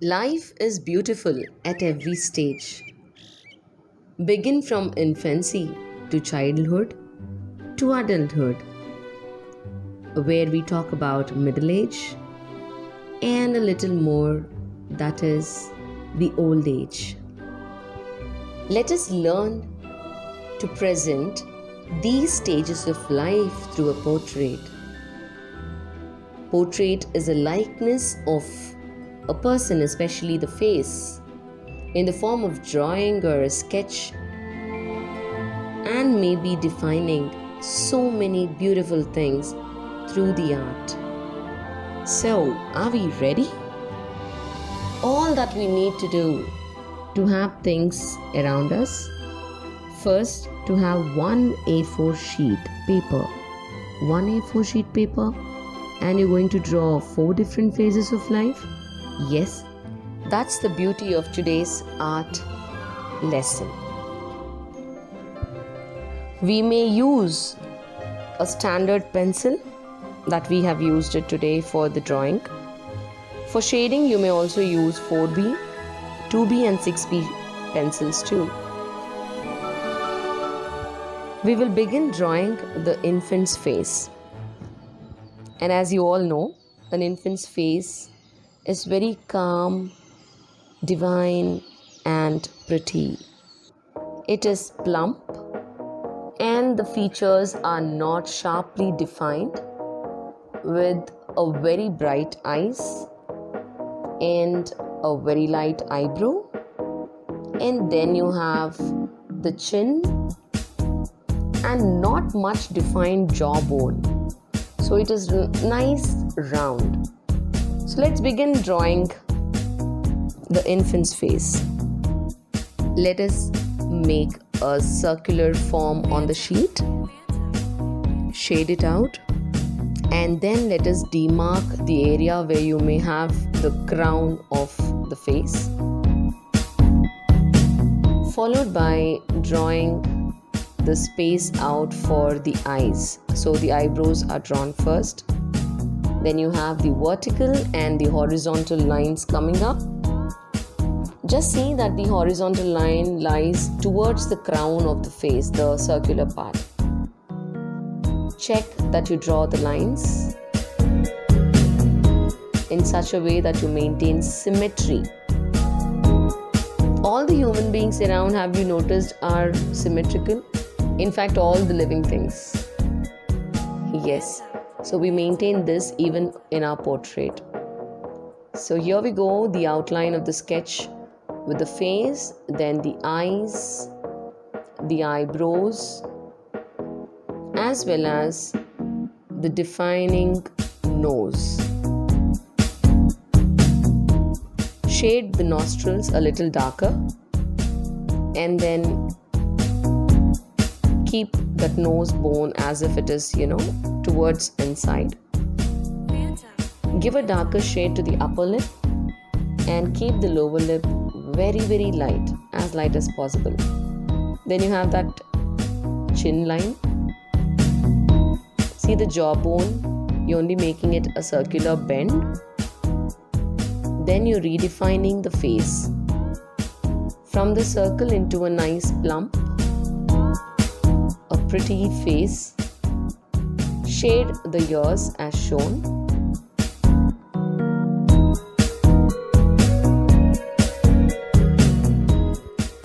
Life is beautiful at every stage. Begin from infancy to childhood to adulthood, where we talk about middle age and a little more, that is, the old age. Let us learn to present these stages of life through a portrait. Portrait is a likeness of a person, especially the face, in the form of drawing or a sketch, and maybe defining so many beautiful things through the art. So, are we ready? All that we need to do to have things around us, first to have one A4 sheet paper, and you're going to draw four different phases of life. Yes, that's the beauty of today's art lesson. We may use a standard pencil that we have used it today for the drawing. For shading, you may also use 4B, 2B and 6B pencils too. We will begin drawing the infant's face. And as you all know, an infant's face is very calm, divine and pretty. It is plump and the features are not sharply defined, with a very bright eyes and a very light eyebrow, and then you have the chin and not much defined jawbone, so it is nice round. So let's begin drawing the infant's face. Let us make a circular form on the sheet, shade it out, and then let us demark the area where you may have the crown of the face, followed by drawing the space out for the eyes. So the eyebrows are drawn first, then you have the vertical and the horizontal lines coming up. Just see that the horizontal line lies towards the crown of the face, the circular part. Check that you draw the lines in such a way that you maintain symmetry. All the human beings around, have you noticed, are symmetrical? In fact, all the living things. Yes. So we maintain this even in our portrait. So here we go, the outline of the sketch with the face, then the eyes, the eyebrows, as well as the defining nose. Shade the nostrils a little darker and then keep that nose bone as if it is, towards inside. Give a darker shade to the upper lip and keep the lower lip very, very light, as light as possible. Then you have that chin line. See the jawbone, you're only making it a circular bend. Then you're redefining the face from the circle into a nice plump, a pretty face. Shade the ears as shown.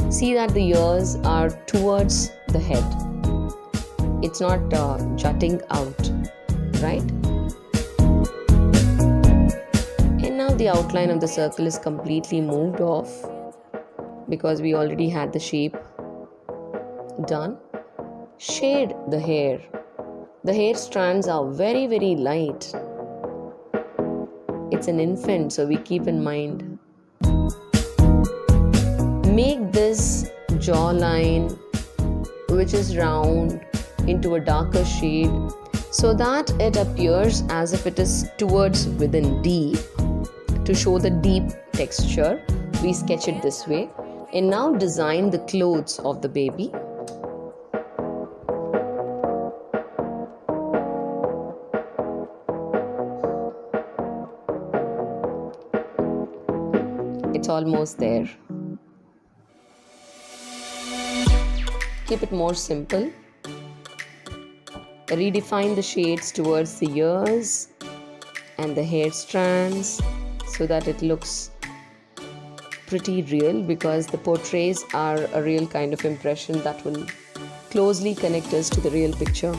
See that the ears are towards the head. It's not jutting out, right? And now the outline of the circle is completely moved off because we already had the shape done. Shade the hair. The hair strands are very, very light. It's an infant, so we keep in mind. Make this jawline, which is round, into a darker shade so that it appears as if it is towards within deep. To show the deep texture, we sketch it this way. And now design the clothes of the baby. It's almost there. Keep it more simple. Redefine the shades towards the ears and the hair strands so that it looks pretty real, because the portraits are a real kind of impression that will closely connect us to the real picture.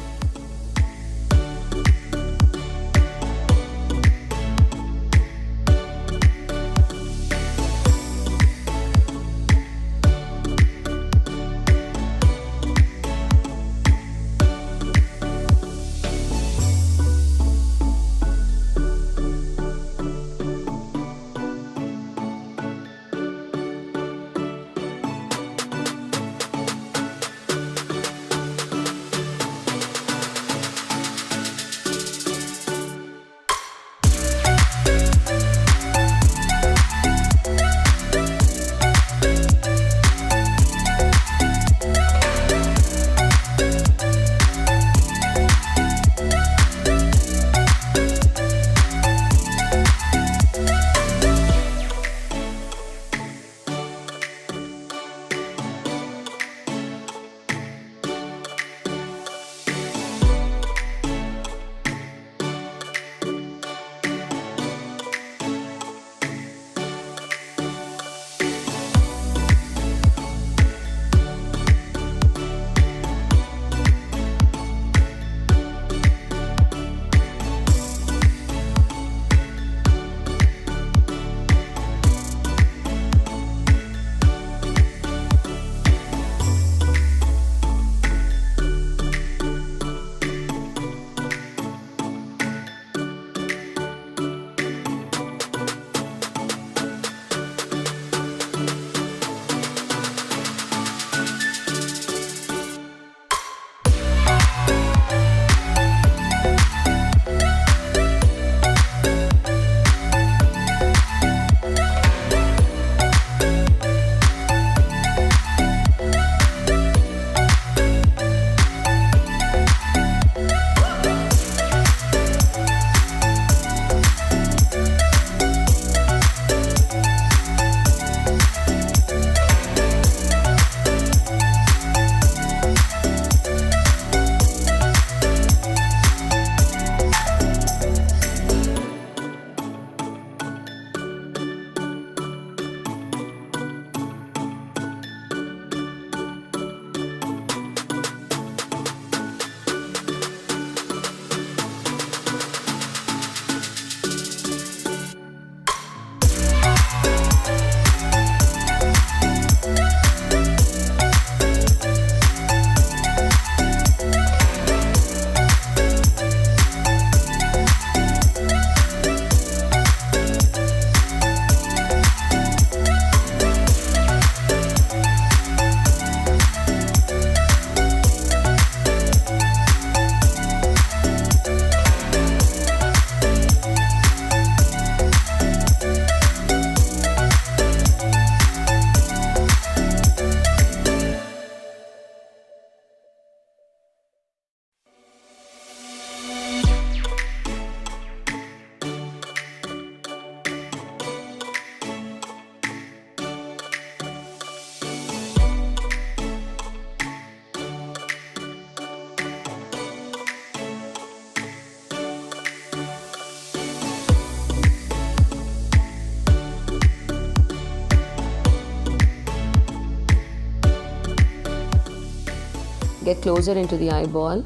Get closer into the eyeball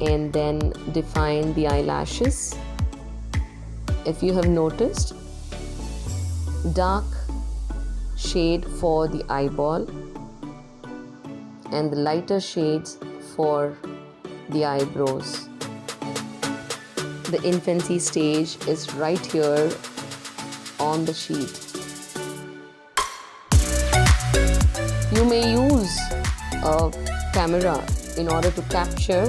and then define the eyelashes. If you have noticed, dark shade for the eyeball and the lighter shades for the eyebrows. The infancy stage is right here on the sheet. You may use a camera in order to capture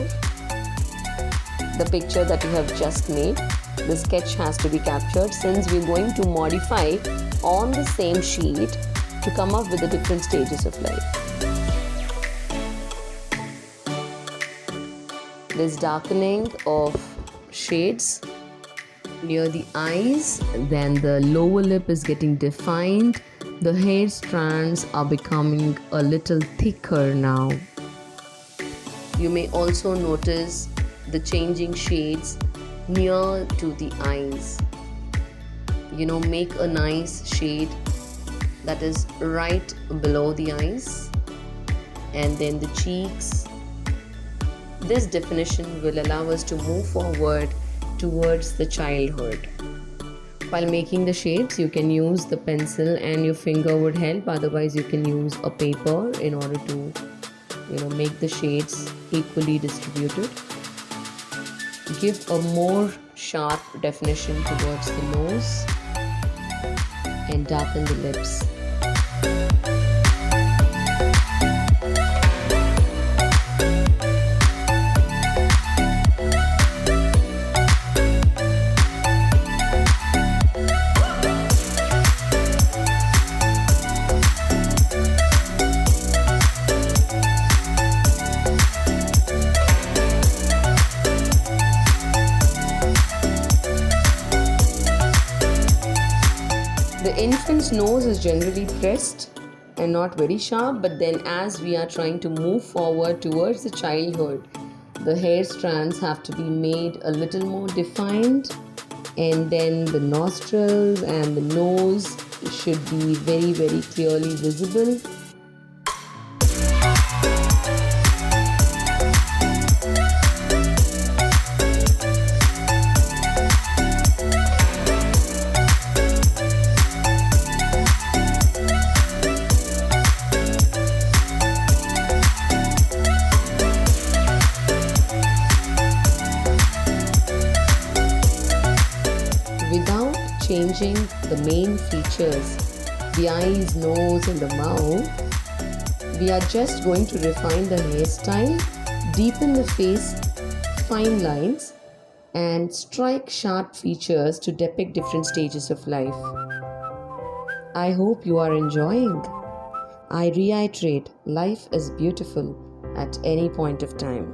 the picture that you have just made. The sketch has to be captured since we're going to modify on the same sheet to come up with the different stages of life. This darkening of shades near the eyes, then the lower lip is getting defined. The hair strands are becoming a little thicker now. You may also notice the changing shades near to the eyes. Make a nice shade that is right below the eyes, and then the cheeks. This definition will allow us to move forward towards the childhood. While making the shades, you can use the pencil and your finger would help. Otherwise, you can use a paper in order to make the shades equally distributed. Give a more sharp definition towards the nose and darken the lips. The infant's nose is generally pressed and not very sharp, but then as we are trying to move forward towards the childhood, the hair strands have to be made a little more defined, and then the nostrils and the nose should be very, very clearly visible. Without changing the main features, the eyes, nose and the mouth, we are just going to refine the hairstyle, deepen the face fine lines and strike sharp features to depict different stages of life. I hope you are enjoying. I reiterate, life is beautiful at any point of time.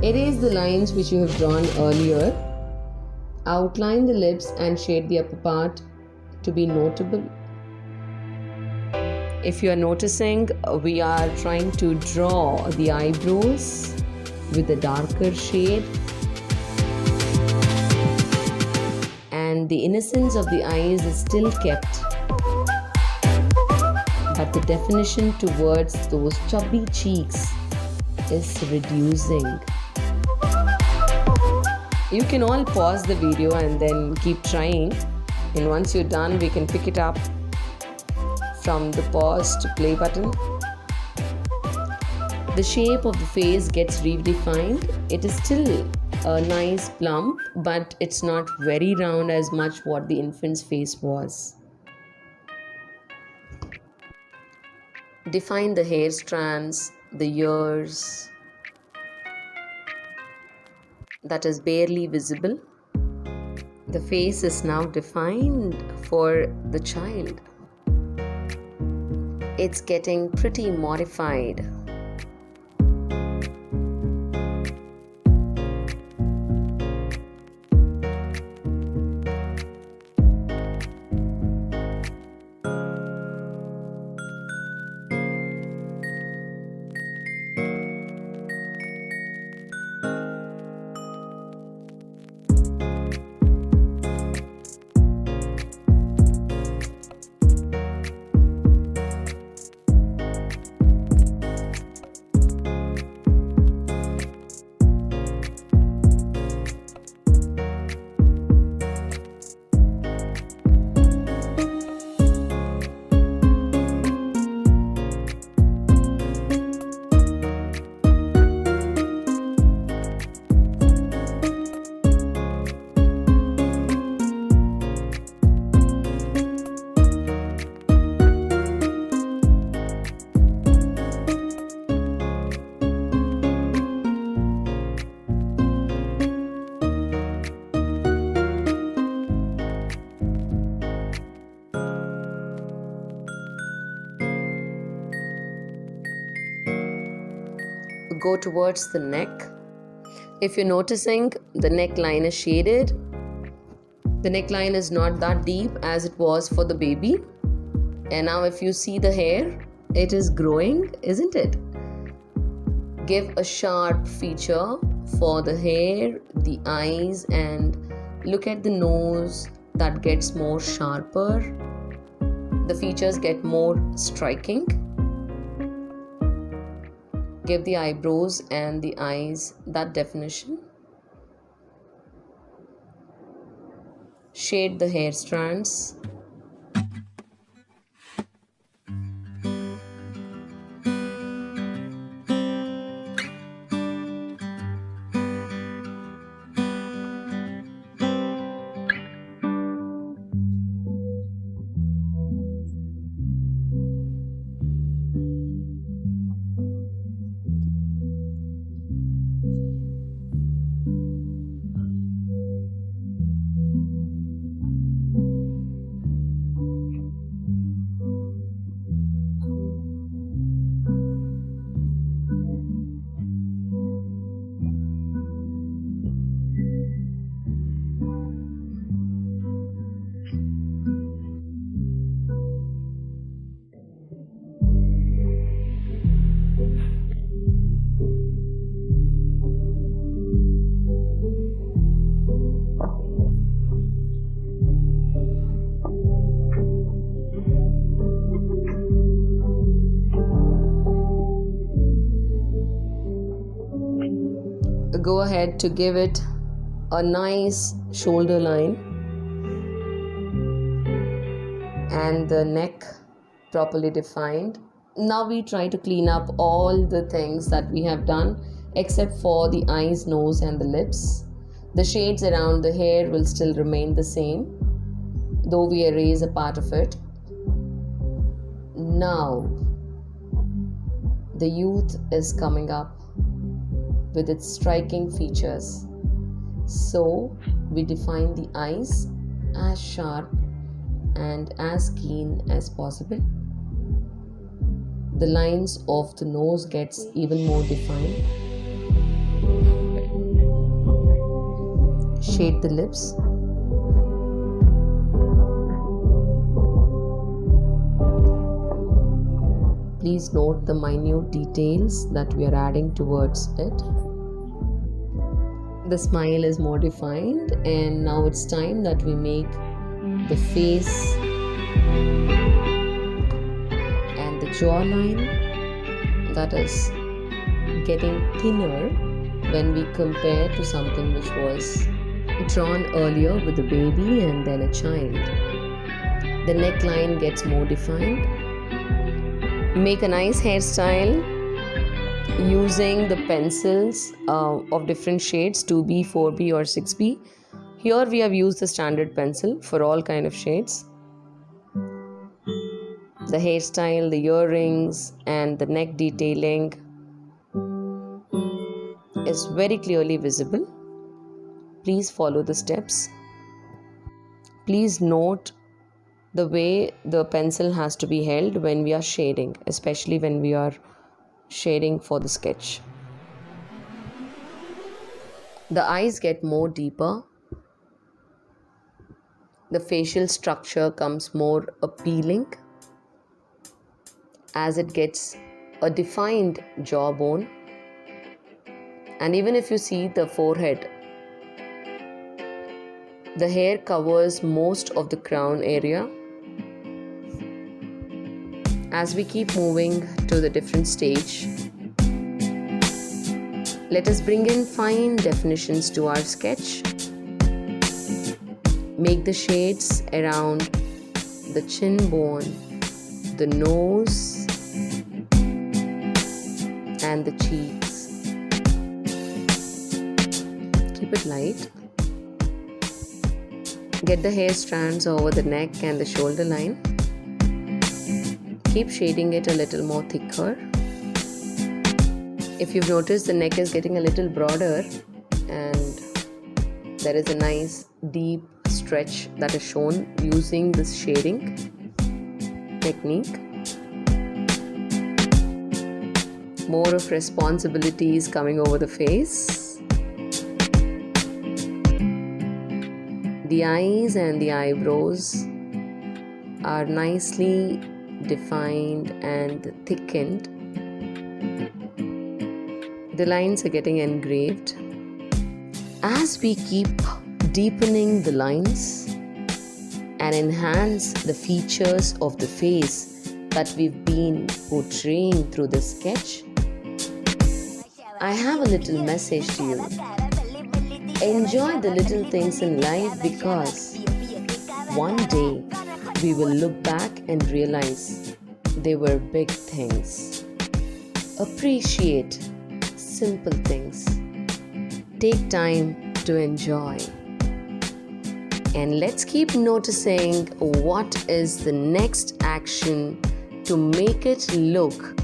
Erase the lines which you have drawn earlier. Outline the lips and shade the upper part to be notable. If you are noticing, we are trying to draw the eyebrows with a darker shade, and the innocence of the eyes is still kept, but the definition towards those chubby cheeks is reducing. You can all pause the video and then keep trying, and once you're done we can pick it up from the pause to play button. The shape of the face gets redefined. It is still a nice plump, but it's not very round as much what the infant's face was. Define the hair strands, the ears, that is barely visible. The face is now defined for the child. It's getting pretty modified. Go towards the neck. If you're noticing, the neckline is shaded. The neckline is not that deep as it was for the baby. And now if you see the hair, it is growing, isn't it? Give a sharp feature for the hair, the eyes, and look at the nose that gets more sharper. The features get more striking. Give the eyebrows and the eyes that definition. Shade the hair strands. Go ahead to give it a nice shoulder line and the neck properly defined. Now we try to clean up all the things that we have done except for the eyes, nose and the lips. The shades around the hair will still remain the same, though we erase a part of it. Now the youth is coming up with its striking features. So we define the eyes as sharp and as keen as possible. The lines of the nose gets even more defined. Shade the lips. Please note the minute details that we are adding towards it. The smile is more defined, and now it's time that we make the face and the jawline that is getting thinner when we compare to something which was drawn earlier with a baby and then a child. The neckline gets more defined. Make a nice hairstyle using the pencils of different shades, 2B, 4B or 6B. Here we have used the standard pencil for all kind of shades. The hairstyle, the earrings and the neck detailing is very clearly visible. Please follow the steps. Please note the way the pencil has to be held when we are shading, especially when we are shading for the sketch. The eyes get more deeper. The facial structure comes more appealing as it gets a defined jawbone. And even if you see the forehead, the hair covers most of the crown area. As we keep moving to the different stage, let us bring in fine definitions to our sketch. Make the shades around the chin bone, the nose, and the cheeks. Keep it light. Get the hair strands over the neck and the shoulder line. Keep shading it a little more thicker. If you've noticed, the neck is getting a little broader and there is a nice deep stretch that is shown using this shading technique. More of responsibility is coming over the face. The eyes and the eyebrows are nicely defined and thickened. The lines are getting engraved. As we keep deepening the lines and enhance the features of the face that we've been portraying through the sketch, I have a little message to you. Enjoy the little things in life, because one day we will look back and realize they were big things. Appreciate simple things. Take time to enjoy. And let's keep noticing what is the next action to make it look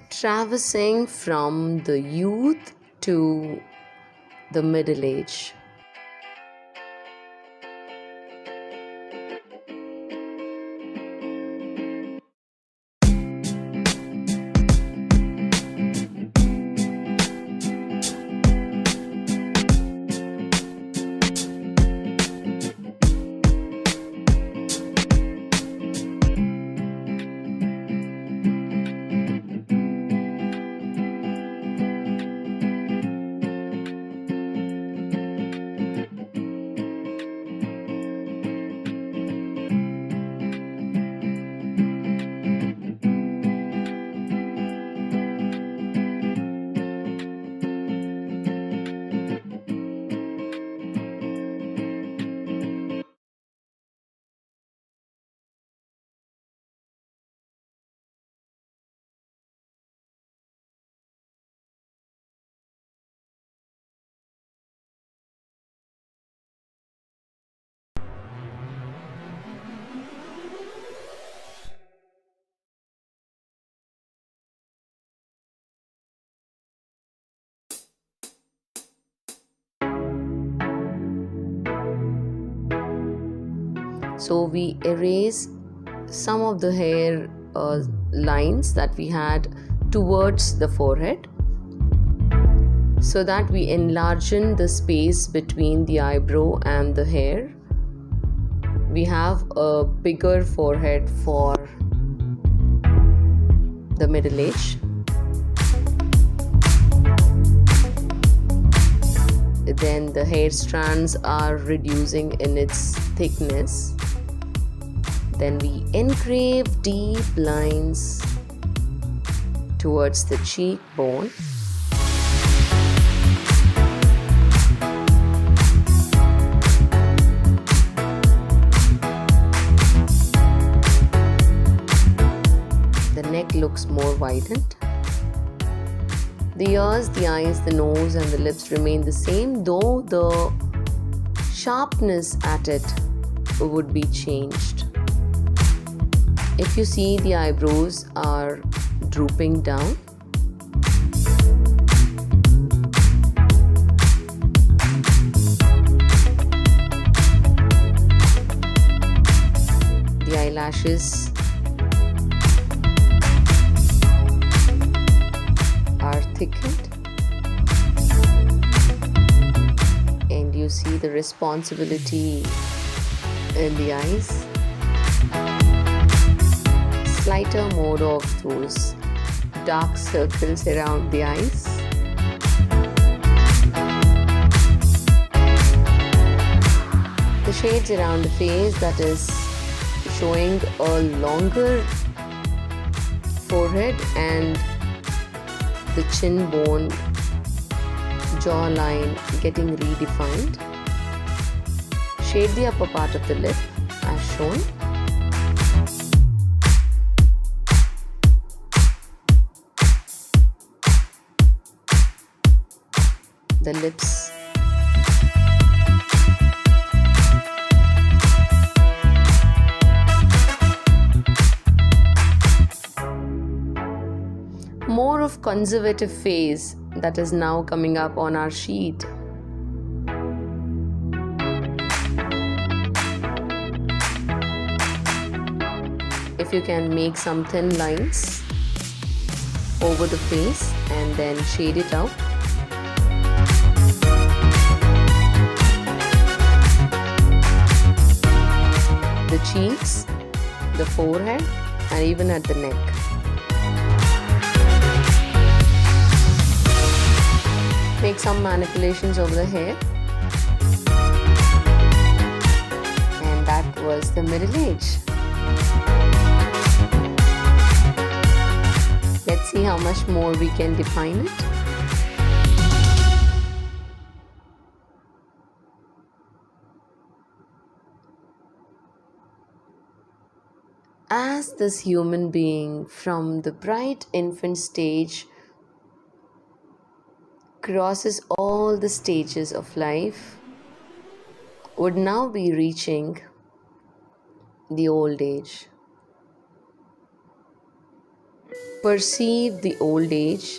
traversing from the youth to the middle age. So we erase some of the hair lines that we had towards the forehead, so that we enlargen the space between the eyebrow and the hair. We have a bigger forehead for the middle age. Then the hair strands are reducing in its thickness. Then we engrave deep lines towards the cheekbone. looks more widened. The ears, the eyes, the nose, and the lips remain the same, though the sharpness at it would be changed. If you see, the eyebrows are drooping down. The eyelashes are thickened, and you see the responsibility in the eyes. Slighter mode of those dark circles around the eyes. The shades around the face, that is showing a longer forehead and the chin bone, jawline getting redefined. Shade the upper part of the lip as shown. The lips. More of conservative face that is now coming up on our sheet. If you can make some thin lines over the face and then shade it out. The cheeks, the forehead, and even at the neck. Make some manipulations over the hair. And that was the middle age. Let's see how much more we can define it. As this human being from the bright infant stage crosses all the stages of life, would now be reaching the old age. Perceive the old age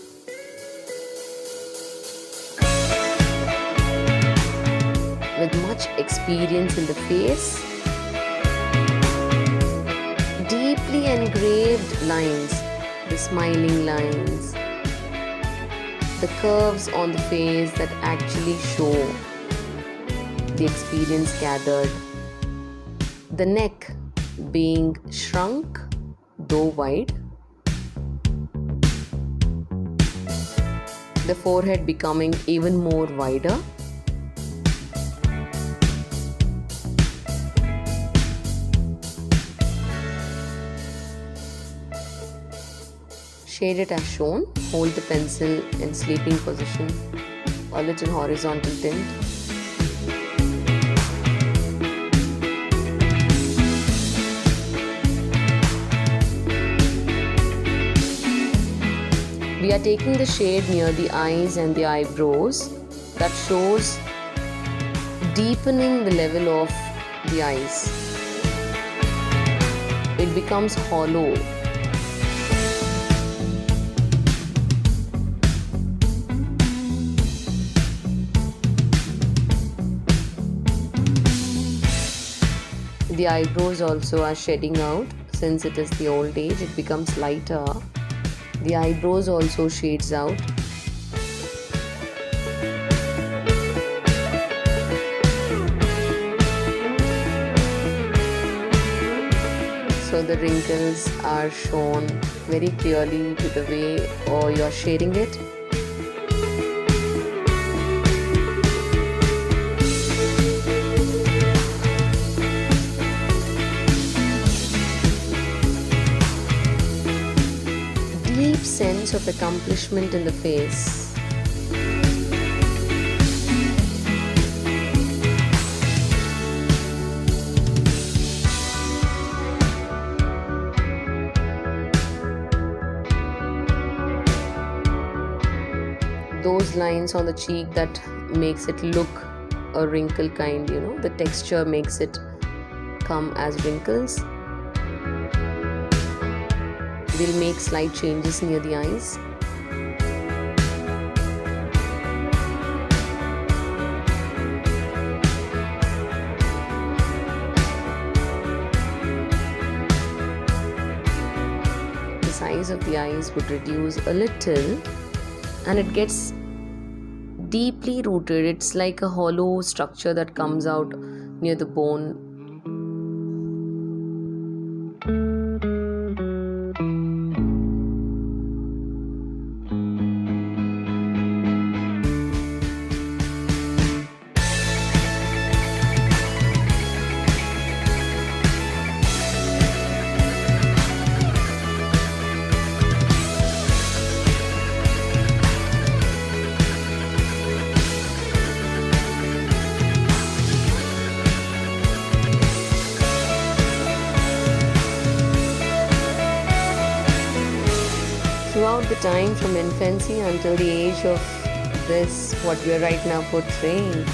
with much experience in the face, deeply engraved lines, the smiling lines, the curves on the face that actually show the experience gathered, the neck being shrunk though wide, the forehead becoming even more wider, shade it as shown. Hold the pencil in sleeping position, a little horizontal tint. We are taking the shade near the eyes and the eyebrows. That shows deepening the level of the eyes. It becomes hollow. The eyebrows also are shedding out. Since it is the old age, it becomes lighter. The eyebrows also shades out. So the wrinkles are shown very clearly to the way you're shading it. Deep sense of accomplishment in the face. those lines on the cheek that makes it look a wrinkle kind, the texture makes it come as wrinkles. We'll make slight changes near the eyes. The size of the eyes would reduce a little, and it gets deeply rooted. It's like a hollow structure that comes out near the bone. Throughout the time from infancy until the age of this, what we are right now portraying,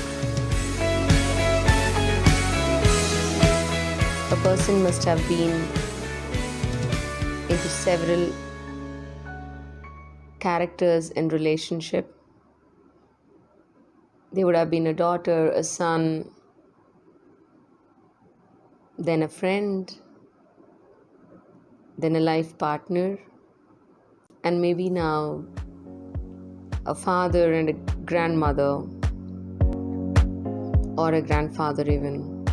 a person must have been into several characters in relationship. They would have been a daughter, a son, then a friend, then a life partner, and maybe now a father and a grandmother, or a grandfather even.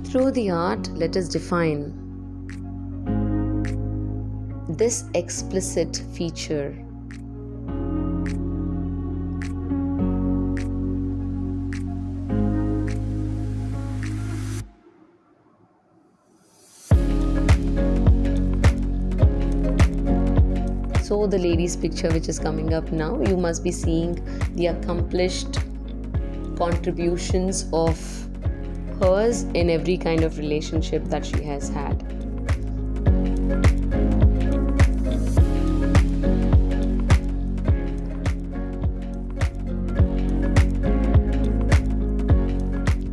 Through the art, let us define this explicit feature. So the lady's picture which is coming up now, you must be seeing the accomplished contributions of hers in every kind of relationship that she has had.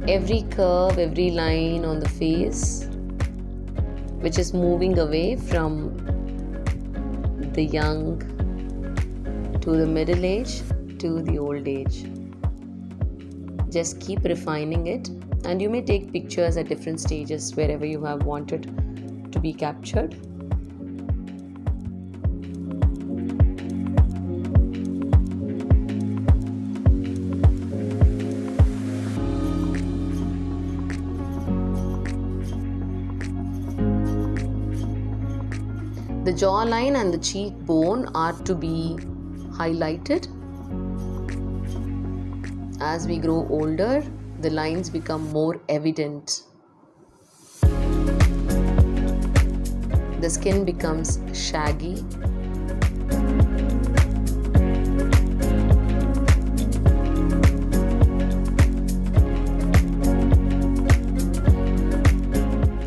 Every curve, every line on the face which is moving away from the young to the middle age to the old age. Just keep refining it, and you may take pictures at different stages wherever you have wanted to be captured. The jawline and the cheekbone are to be highlighted. As we grow older, the lines become more evident. The skin becomes shaggy.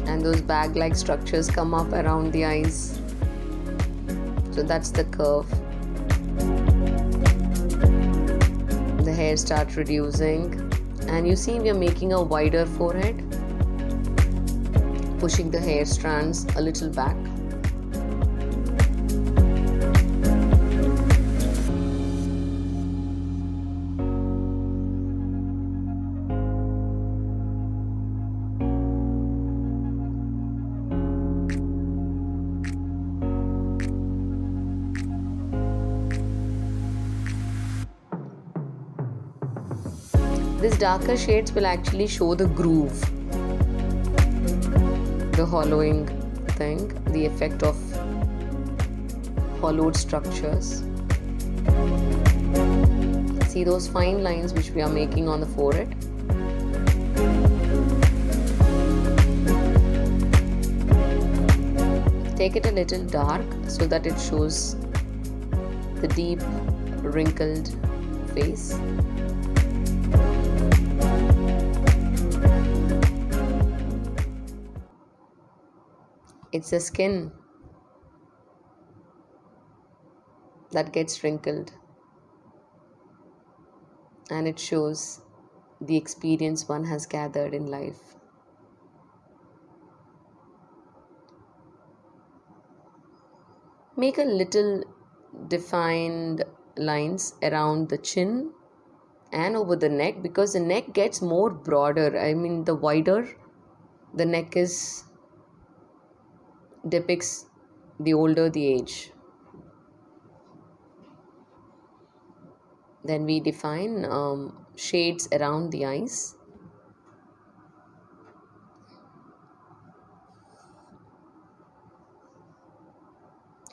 And those bag-like structures come up around the eyes. So that's the curve. The hair starts reducing, and you see we are making a wider forehead, pushing the hair strands a little back. These darker shades will actually show the groove, the hollowing thing, the effect of hollowed structures. See those fine lines which we are making on the forehead? Take it a little dark so that it shows the deep wrinkled face. It's the skin that gets wrinkled, and it shows the experience one has gathered in life. Make a little defined lines around the chin and over the neck, because the neck gets more broader. I mean, the wider the neck is, depicts the older the age. Then we define shades around the eyes.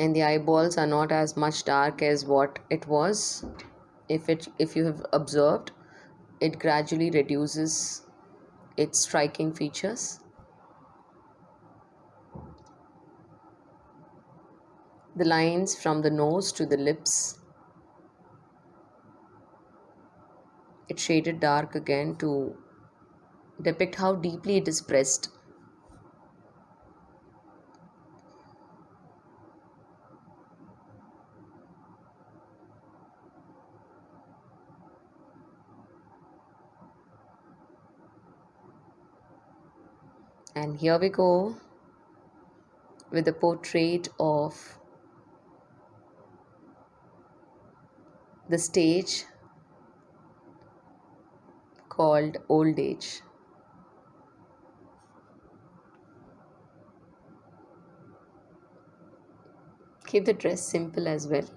And the eyeballs are not as much dark as what it was. If you have observed, it gradually reduces its striking features. The lines from the nose to the lips, it's shaded dark again to depict how deeply it is pressed. And here we go with the portrait of the stage called old age. Keep the dress simple as well.